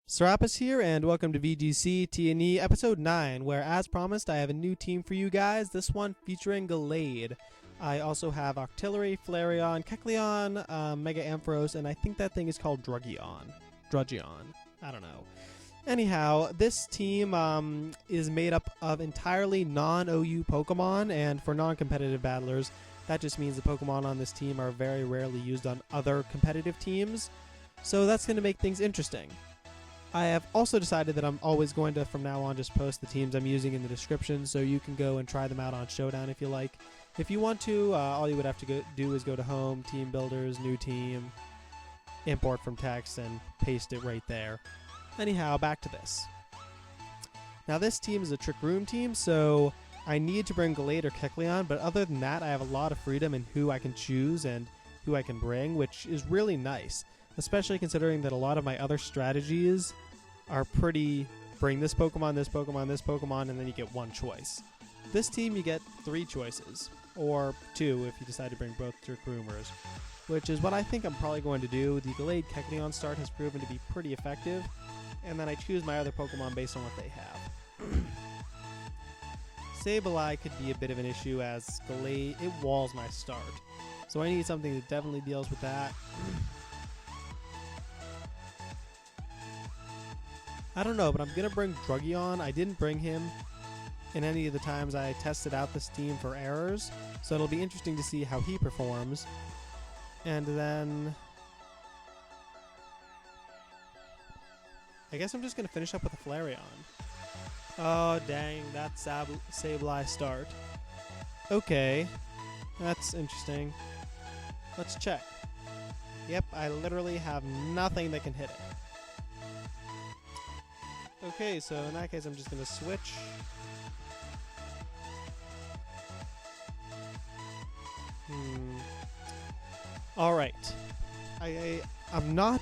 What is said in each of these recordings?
Serapis here, and welcome to VGC T&E Episode 9, where, as promised, I have a new team for you guys, this one featuring Gallade. I also have Octillery, Flareon, Kecleon, Mega Ampharos, and I think that thing is called Druddigon. I don't know. Anyhow, this team is made up of entirely non-OU Pokemon, and for non-competitive battlers, that just means the Pokemon on this team are very rarely used on other competitive teams, so that's going to make things interesting. I have also decided that I'm always going to, from now on, just post the teams I'm using in the description, so you can go and try them out on Showdown if you like. If you want to, all you would have to do is go to Home, Team Builders, New Team, Import from Text, and paste it right there. Anyhow, back to this. Now this team is a Trick Room team, so I need to bring Gallade or Kecleon, but other than that, I have a lot of freedom in who I can choose and who I can bring, which is really nice, especially considering that a lot of my other strategies are pretty bring this Pokemon, this Pokemon, this Pokemon, and then you get one choice. This team you get 3 choices, or 2 if you decide to bring both Trick Roomers, which is what I think I'm probably going to do. The Gallade Kecleon start has proven to be pretty effective, and then I choose my other Pokemon based on what they have. Sableye could be a bit of an issue as Gallade, it walls my start, so I need something that definitely deals with that. I don't know, but I'm going to bring Druddigon. I didn't bring him in any of the times I tested out this team for errors, so it'll be interesting to see how he performs. And then I guess I'm just going to finish up with a Flareon. Oh, dang, that Sableye start. Okay, that's interesting. Let's check. Yep, I literally have nothing that can hit it. Okay, so in that case, I'm just going to switch. Alright. I'm not...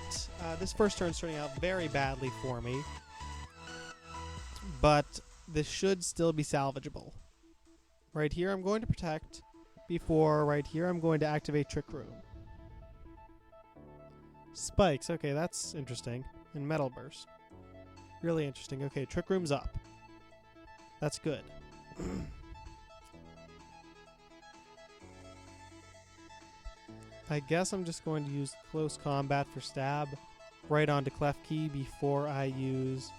this first turn's turning out very badly for me, but this should still be salvageable. Right here, I'm going to protect. Before, right here, I'm going to activate Trick Room. Spikes. Okay, that's interesting. And Metal Burst. Really interesting. Okay, Trick Room's up. That's good. I guess I'm just going to use Close Combat for Stab right onto Klefki before I use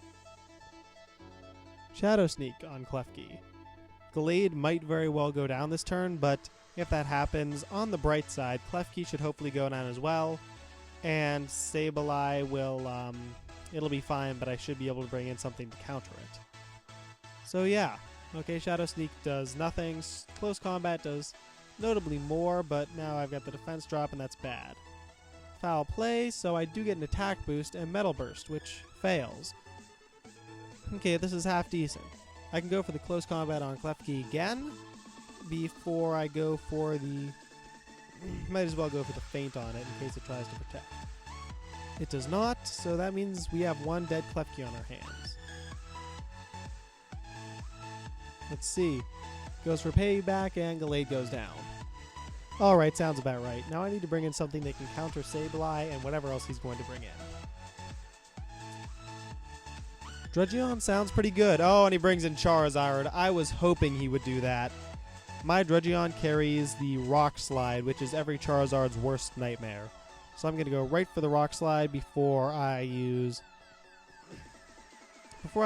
Shadow Sneak on Klefki. Gallade might very well go down this turn, but if that happens, on the bright side, Klefki should hopefully go down as well, and Sableye will... it'll be fine, but I should be able to bring in something to counter it. So yeah, okay, Shadow Sneak does nothing. Close Combat does notably more, but now I've got the defense drop, and that's bad. Foul Play, so I do get an attack boost and Metal Burst, which fails. Okay, this is half decent. I can go for the Close Combat on Klefki again before I go for the... might as well go for the Feint on it in case it tries to protect. It does not, so that means we have one dead Kecleon on our hands. Let's see. Goes for payback, and Gallade goes down. Alright, sounds about right. Now I need to bring in something that can counter Sableye and whatever else he's going to bring in. Druddigon sounds pretty good. Oh, and he brings in Charizard. I was hoping he would do that. My Druddigon carries the Rock Slide, which is every Charizard's worst nightmare. So I'm going to go right for the Rock Slide before I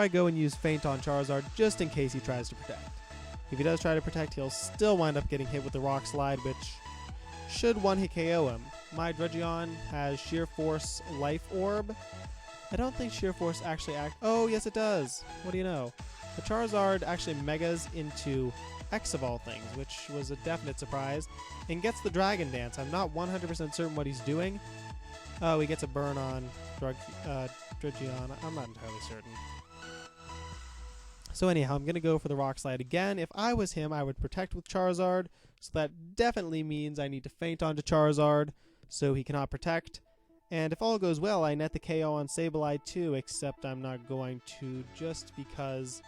go and use Feint on Charizard, just in case he tries to protect. If he does try to protect, he'll still wind up getting hit with the Rock Slide, which should one-hit KO him. My Druddigon has Sheer Force Life Orb. I don't think Sheer Force actually oh, yes it does. What do you know? The Charizard actually megas into X of all things, which was a definite surprise, and gets the Dragon Dance. I'm not 100% certain what he's doing. Oh, he gets a burn on Druddigon. I'm not entirely certain. So anyhow, I'm going to go for the Rock Slide again. If I was him, I would protect with Charizard, so that definitely means I need to Feint onto Charizard so he cannot protect. And if all goes well, I net the KO on Sableye too, except I'm not going to just because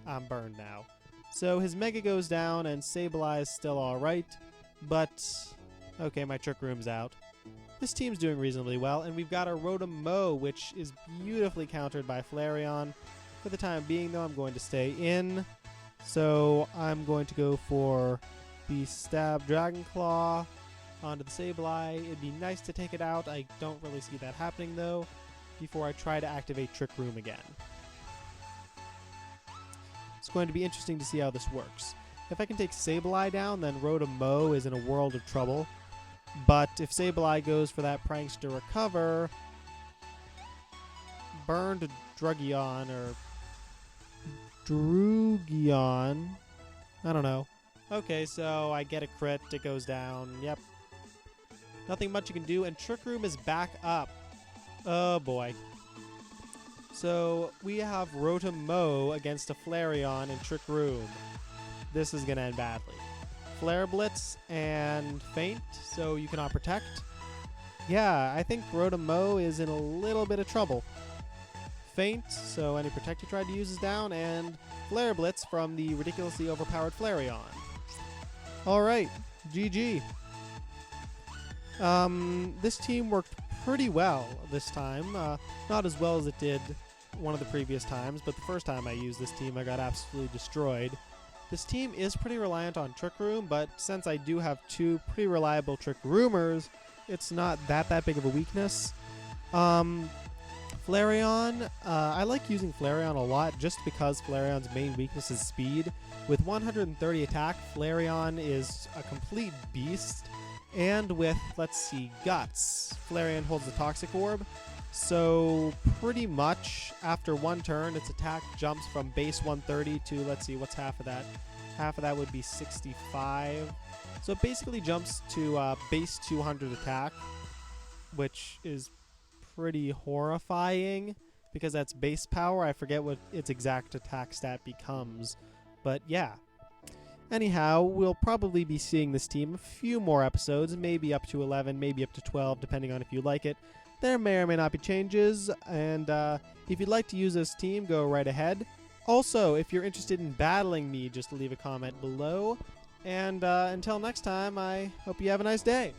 I'm burned now. So his Mega goes down, and Sableye is still alright, but... okay, my Trick Room's out. this team's doing reasonably well, and we've got a Rotom-Mow, which is beautifully countered by Flareon. For the time being, though, I'm going to stay in. So I'm going to go for the Stab Dragon Claw onto the Sableye. It'd be nice to take it out. I don't really see that happening, though, before I try to activate Trick Room again. It's going to be interesting to see how this works. If I can take Sableye down, then Rotom-Mow is in a world of trouble. But if Sableye goes for that Prankster Recover, burn to Druddigon or Druddigon. I don't know. Okay, so I get a crit. It goes down. Yep. Nothing much you can do, and Trick Room is back up. Oh boy. So we have Rotom-Mow against a Flareon in Trick Room. This is going to end badly. Flare Blitz and Feint, so you cannot protect. Yeah, I think Rotom-Mow is in a little bit of trouble. Feint, so any protect you tried to use is down, and Flare Blitz from the ridiculously overpowered Flareon. Alright, GG. This team worked pretty well this time. Not as well as it did one of the previous times, but the first time I used this team I got absolutely destroyed. This team is pretty reliant on Trick Room, but since I do have two pretty reliable Trick Roomers, it's not that big of a weakness. Flareon, I like using Flareon a lot just because Flareon's main weakness is speed. With 130 attack, Flareon is a complete beast. And with, let's see, Guts, Flareon holds the Toxic Orb. So pretty much after one turn, its attack jumps from base 130 to, let's see, what's half of that? Half of that would be 65. So it basically jumps to base 200 attack, which is pretty horrifying because that's base power. I forget what its exact attack stat becomes, but yeah. Anyhow, we'll probably be seeing this team a few more episodes, maybe up to 11, maybe up to 12, depending on if you like it. There may or may not be changes, and if you'd like to use this team, go right ahead. Also, if you're interested in battling me, just leave a comment below. And until next time, I hope you have a nice day.